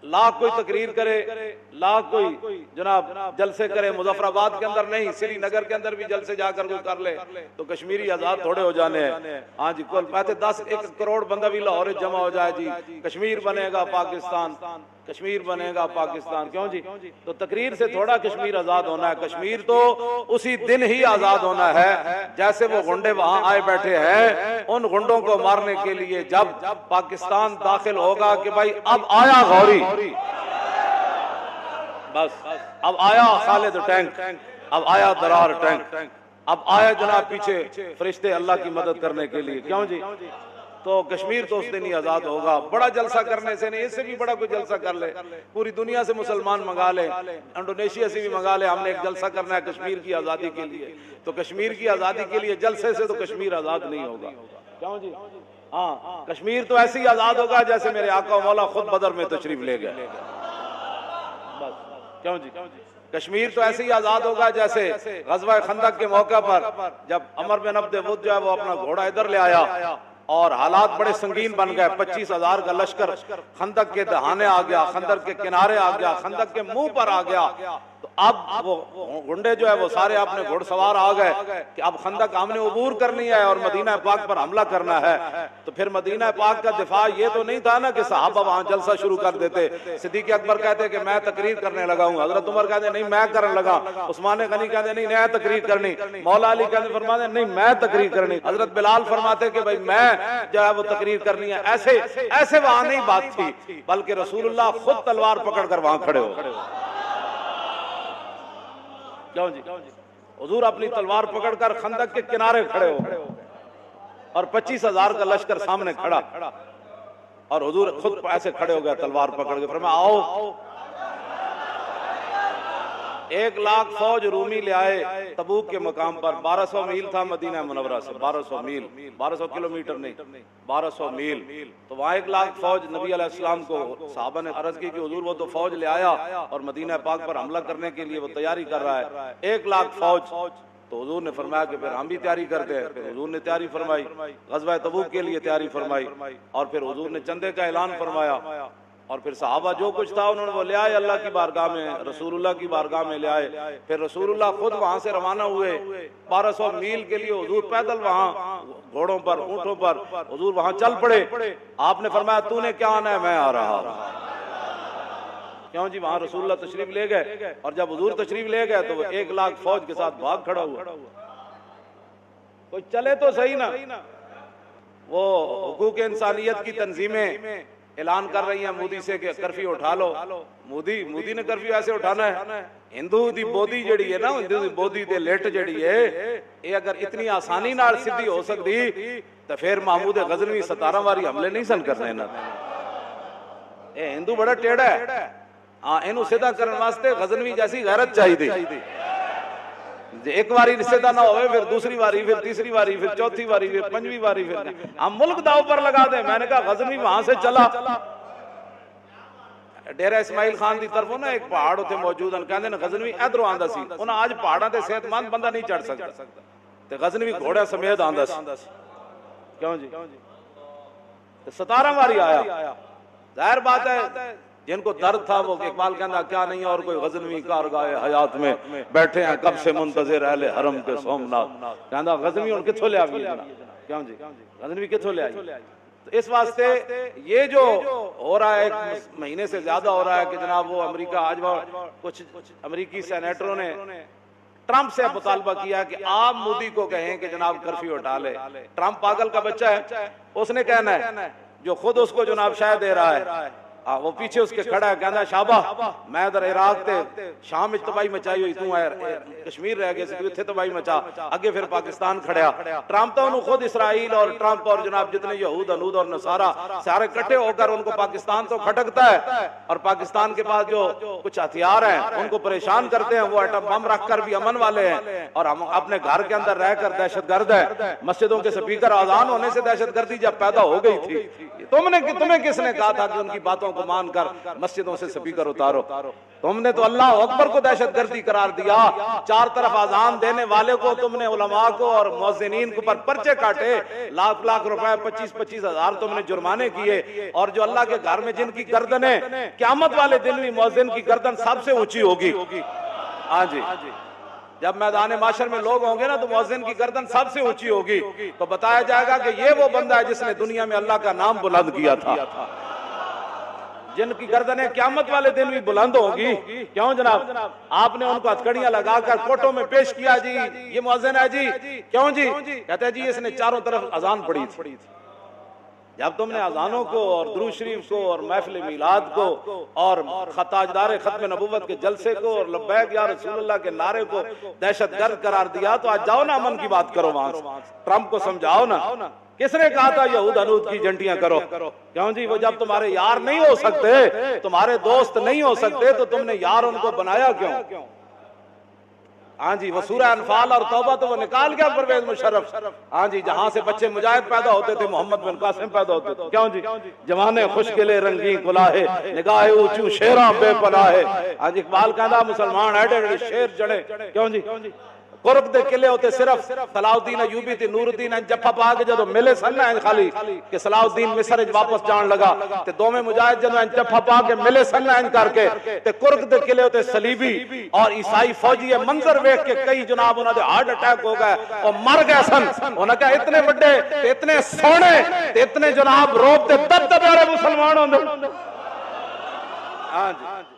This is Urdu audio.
لاکھ کوئی تقریر کرے، لاکھ کوئی جناب جلسے کرے، مظفر آباد کے اندر نہیں، سری نگر کے اندر بھی جلسے جا کر کوئی کر لے تو کشمیری آزاد تھوڑے ہو جانے ہیں۔ ہاں جی، کل کہتے 1 کروڑ بندہ بھی لاہور جمع ہو جائے جی کشمیر بنے گا پاکستان، کشمیر بنے گا پاکستان، کیوں جی؟ تو تقریر سے تھوڑا کشمیر آزاد ہونا ہے، کشمیر تو اسی دن ہی آزاد ہونا ہے جیسے وہ غنڈے وہاں آئے بیٹھے ہیں، ان غنڈوں کو مارنے کے لیے جب پاکستان داخل ہوگا کہ بھائی اب آیا غوری، بس اب آیا خالد ٹینک، اب آیا درار ٹینک، اب آیا جناب پیچھے فرشتے اللہ کی مدد کرنے کے لیے، کیوں جی؟ تو کشمیر تو اس دن ہی آزاد ہوگا۔ بڑا جلسہ کرنے سے نہیں، اس سے بھی بڑا کوئی جلسہ کر لے، پوری دنیا سے مسلمان منگا لے، انڈونیشیا سے بھی منگا لے، ہم نے ایک جلسہ کرنا ہے کشمیر کی آزادی کے لیے، تو کشمیر کی آزادی کے لیے جلسے سے تو کشمیر آزاد نہیں ہوگا، کیوں جی؟ ہاں، کشمیر تو ایسے ہی آزاد ہوگا جیسے میرے آقا و مولا خود بدر میں تشریف لے گئے، بس، کیوں جی؟ کشمیر تو ایسے ہی آزاد ہوگا جیسے غزوہ خندق کے موقع پر جب عمر بن عبد ود جو ہے وہ اپنا گھوڑا ادھر لے آیا اور حالات بڑے سنگین بن گئے، 25,000 کا لشکر خندق کے دہانے آ گیا، خندق کے کنارے آ گیا، خندق کے منہ پر آ گیا، تو اب وہ گنڈے جو ہے وہ سارے اپنے گھوڑ سوار آ گئے کہ اب خندق ہم نے عبور کرنی ہے اور مدینہ پاک پر حملہ کرنا ہے۔ تو پھر مدینہ پاک کا دفاع یہ تو نہیں تھا نا کہ صحابہ وہاں جلسہ شروع کر دیتے، صدیق اکبر کہتے کہ میں تقریر کرنے لگا ہوں، حضرت عمر کہتے نہیں میں کرنے لگا، عثمان غنی کہتے نہیں میں تقریر کرنی، مولا علی کہتے فرماتے نہیں میں تقریر کرنی، حضرت بلال فرماتے کہ بھائی میں جو ہے وہ تقریر کرنی ہے۔ ایسے وہاں نہیں بات تھی، بلکہ رسول اللہ خود تلوار پکڑ کر وہاں کھڑے ہو، کیوں جی؟ حضور اپنی تلوار پکڑ کر خندق کے کنارے کھڑے ہو اور 25,000 کا لشکر سامنے کھڑا، اور حضور خود ایسے کھڑے ہو گئے تلوار پکڑ کے، فرمایا آؤ 1 لاکھ فوج رومی لے آئے تبوک کے مقام پر، 1200 میل تھا مدینہ منورہ سے، 1200 میل، 1200 کلومیٹر نہیں، 1200 میل، تو وہاں 1 لاکھ فوج نبی علیہ السلام کو صحابہ نے عرض کی کہ حضور وہ تو فوج لے آیا اور مدینہ پاک پر حملہ کرنے کے لیے وہ تیاری کر رہا ہے، 1 لاکھ فوج، تو حضور نے فرمایا کہ پھر ہم بھی تیاری کرتے ہیں، پھر حضور نے تیاری فرمائی، غزوہ تبوک کے لیے تیاری فرمائی، اور پھر حضور نے چندے کا اعلان فرمایا، اور پھر صحابہ جو کچھ تھا انہوں نے وہ لے آئے اللہ کی بارگاہ میں، رسول اللہ کی بارگاہ میں لے آئے، پھر رسول اللہ خود وہاں سے روانہ ہوئے 1200 میل کے لیے، حضور پیدل وہاں گھوڑوں پر اونٹوں پر حضور وہاں چل پڑے، آپ نے فرمایا تو نے کیا آنا ہے میں آ رہا ہوں، کیوں جی؟ وہاں رسول اللہ تشریف لے گئے، اور جب حضور تشریف لے گئے تو وہ 1 لاکھ فوج کے ساتھ بھاگ کھڑا ہوا، کوئی چلے تو صحیح نا۔ وہ حقوق انسانیت کی تنظیمیں اعلان کر رہی ہیں مودی سے کہ کرفیو اٹھا لو، مودی نے کرفیو ایسے اٹھانا ہے، ہندو دی بودی جڑی ہے نا، ہندو دی بودی دے لٹ جڑی ہے یہ اگر اتنی آسانی نال سدھی ہو سکتی تو پھر محمود غزنوی 17 واری حملے نہیں سن کرنے نا، اے ہندو بڑا ٹیڑا ہے، ہاں اینو سیدھا کرنے واسطے غزنوی جیسی غیرت چاہیے تھی، ایک واری سیدھا نہ ہوئے پھر دوسری واری، پھر تیسری واری، پھر چوتھی واری، پھر پنجویں واری، پھر ہم ملک داؤ پر لگا دیں۔ میں نے کہا غزنوی وہاں سے چلا ڈیرہ اسماعیل خان دی طرفوں نا ایک پہاڑ ہوتے موجود ہیں، کہندے نے غزنوی ادھروں آندا سی، انہاں آج پہاڑاں تے صحت مند بندہ نہیں چڑھ سکتا تے غزنوی گھوڑے سمیت آندا سی، کیوں جی؟ 17 واری آیا، ظاہر بات ہے جن کو درد تھا وہ اقبال کہنا کیا نہیں اور کوئی غزنوی کارگاہ حیات میں بیٹھے ہیں کب سے منتظر اہل حرم کے سومنات، کہنا غزنوی ان کتھوں لے آئی، کیوں جی؟ غزنوی کتھوں لے آئی؟ تو اس واسطے یہ جو ہو رہا ہے 1 مہینے سے زیادہ ہو رہا ہے کہ جناب وہ امریکہ آج کچھ امریکی سینیٹروں نے ٹرمپ سے مطالبہ کیا کہ آپ مودی کو کہیں کہ جناب کرفیو ہٹا لے، ٹرمپ پاگل کا بچہ ہے، اس نے کہنا ہے جو خود اس کو جناب شاہ دے رہا ہے، وہ پیچھے اس کے کھڑا ہے، کہنا شابہ میں ادھر عراق تے شام وچ تباہی مچائی ہوئی، تو کشمیر رہ گئے سی اتنے تباہی مچا، اگے پھر پاکستان کھڑیا، ٹرمپ تو انہوں خود اسرائیل اور ٹرمپ اور جناب جتنے یہود انود اور نصارہ سارے کٹھے ہو کر ان کو پاکستان تو کھٹکتا ہے، اور پاکستان کے پاس جو کچھ ہتھیار ہیں ان کو پریشان کرتے ہیں، وہ ایٹم بم رکھ کر بھی امن والے ہیں، اور ہم اپنے گھر کے اندر رہ کر دہشت گرد ہے، مسجدوں کے سپیکر آذان ہونے سے دہشت گردی جب پیدا ہو گئی تھی، تمہیں کس نے کہا تھا کہ ان کی باتوں کو مان کر مسجدوں سے سپیکر اتارو. تم نے تو اللہ اکبر کو دہشت گردی قرار دیا. چار طرف اذان دینے والے کو تم نے علماء کو اور مؤذنین کو پر پرچے کاٹے, لاکھ لاکھ روپے 25-25 ہزار تم نے جرمانے کیے. اور جو اللہ کے گھر میں جن کی گردنیں قیامت والے دن بھی مؤذن کی گردن سب سے اونچی ہوگی. ہاں جی, جب میدان معاشر میں لوگ ہوں گے نا تو مؤذن کی گردن سب سے اونچی ہوگی, تو بتایا جائے گا کہ یہ وہ بندہ ہے جس نے دنیا میں اللہ کا نام بلند کیا تھا. جن کی گردنیں قیامت والے دن بھی بلند ہوگی. کیوں جناب؟ آپ نے ان کو ہتھکڑیاں لگا کر کوٹوں میں پیش کیا, جی یہ مؤذن ہے جی. کیوں جی؟ کہتے ہیں جی اس نے چاروں طرف اذان پڑھی تھی. جب تم نے اذانوں کو اور درود شریف کو اور محفل میلاد کو اور تاجدار ختم نبوت کے جلسے کو اور لبیک یا رسول اللہ کے نعرے کو دہشت گرد قرار دیا, تو آج جاؤ نا امن کی بات کرو, وہاں ٹرمپ کو سمجھاؤ نا. کس نے کہا تھا یہود انود کی جنٹیاں کرو؟ کیوں جی؟ وہ جب تمہارے یار نہیں ہو سکتے, تمہارے دوست نہیں ہو سکتے, تو تم نے یار ان کو بنایا کیوں؟ ہاں جی, وہ سورہ انفال اور توبہ تو وہ نکال گیا پرویز مشرف. ہاں جی, جہاں سے بچے مجاہد پیدا ہوتے تھے محمد بن قاسم پیدا ہوتے تھے. کیوں جی؟ جوانے خوشگلے رنگین کلاہے نگاہ اونچوں شیراں بے پناہے. ہاں جی, اقبال کہندا مسلمان ایڈے ایڈے شیر جڑے. کیوں جی؟ قرب دے قلعے ہوتے صرف صلاح الدین ایوبی تے نور الدین جفا پا کے جدو ملے سن نا خالی کہ صلاح الدین مصر واپس جان لگا تے دوویں مجاہد جدو جفا پا کے ملے سن نا کر کے تے قرب دے قلعے ہوتے صلیبی اور عیسائی فوجی یہ منظر ویکھ کے کئی جناب انہاں دے ہارٹ اٹیک ہو گئے اور مر گئے سن. انہاں کہا اتنے بڑے تے اتنے سونے تے اتنے جناب روب تے دبدبے والے مسلمان ہوندے. ہاں جی,